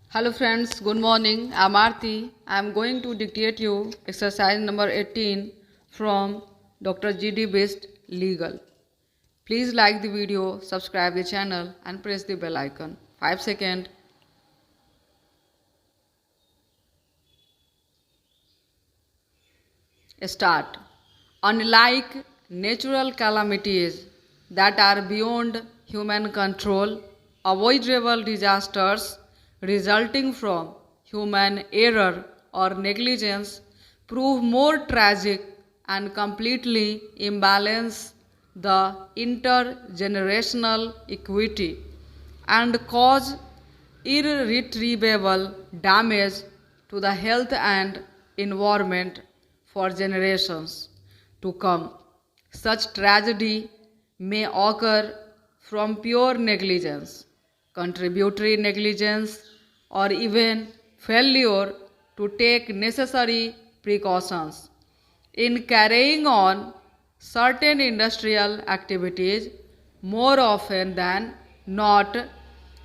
Hello friends, good morning. I'm Aarti. I'm going to dictate you exercise number 18 from Dr. G D Bist Legal. Please like the video, subscribe the channel and press the bell icon. 5 seconds. Start. Unlike natural calamities that are beyond human control, avoidable disasters resulting from human error or negligence prove more tragic and completely imbalance the intergenerational equity and cause irretrievable damage to the health and environment for generations to come. Such tragedy may occur from pure negligence, contributory negligence, or even failure to take necessary precautions in carrying on certain industrial activities. More often than not,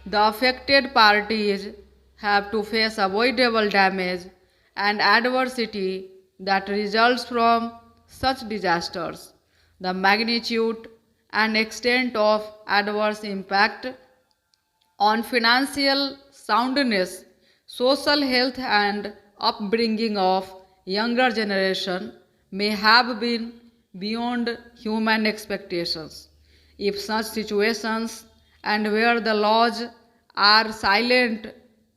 the affected parties have to face avoidable damage and adversity that results from such disasters. The magnitude and extent of adverse impact on financial soundness, social health and upbringing of younger generation may have been beyond human expectations. If such situations and where the laws are silent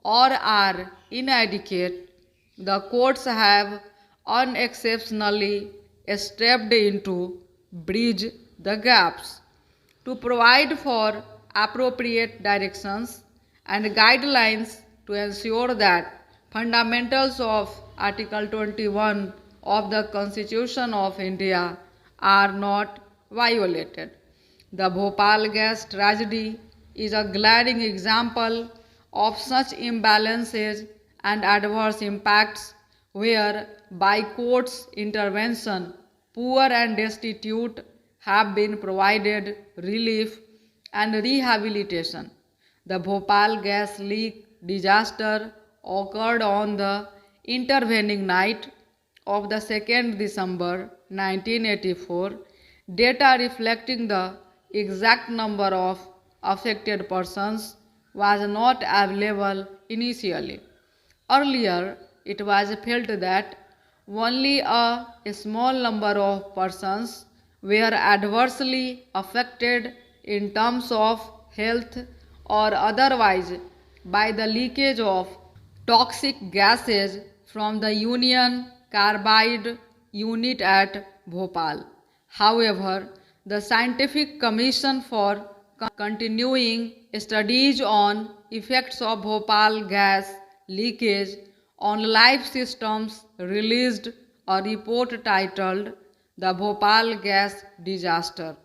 or are inadequate, the courts have unexceptionally stepped in to bridge the gaps to provide for appropriate directions and guidelines to ensure that fundamentals of Article 21 of the Constitution of India are not violated. The Bhopal gas tragedy is a glaring example of such imbalances and adverse impacts where, by court's intervention, poor and destitute have been provided relief and rehabilitation. The Bhopal gas leak disaster occurred on the intervening night of the 2nd December 1984. Data reflecting the exact number of affected persons was not available initially. Earlier, it was felt that only a small number of persons were adversely affected in terms of health or otherwise by the leakage of toxic gases from the Union Carbide unit at Bhopal. However, the Scientific Commission for Continuing Studies on Effects of Bhopal Gas Leakage on Life Systems released a report titled The Bhopal Gas Disaster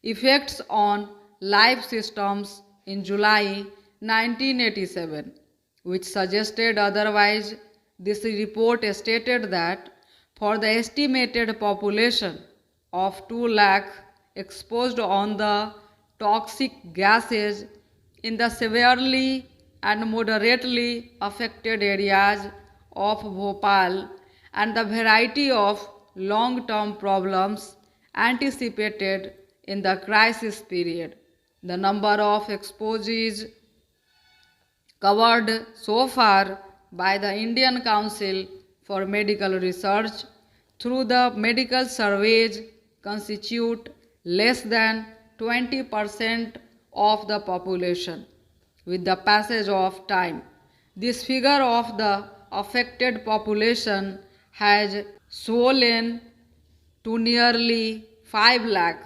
Effects on Life Systems in July 1987, which suggested otherwise. This report stated that for the estimated population of 2 lakh exposed on the toxic gases in the severely and moderately affected areas of Bhopal and the variety of long-term problems anticipated in the crisis period, the number of exposees covered so far by the Indian Council for Medical Research through the medical surveys constitute less than 20% of the population. With the passage of time, this figure of the affected population has swollen to nearly 5 lakh.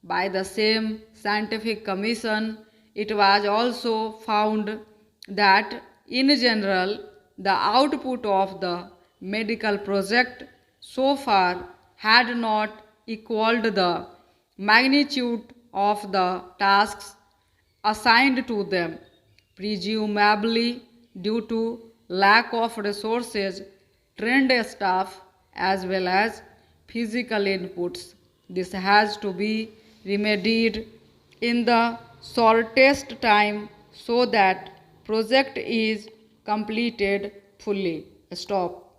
By the same scientific commission, it was also found that in general, the output of the medical project so far had not equaled the magnitude of the tasks assigned to them, presumably due to lack of resources, trained staff, as well as physical inputs. This has to be remedied in the shortest time so that project is completed fully. Stop.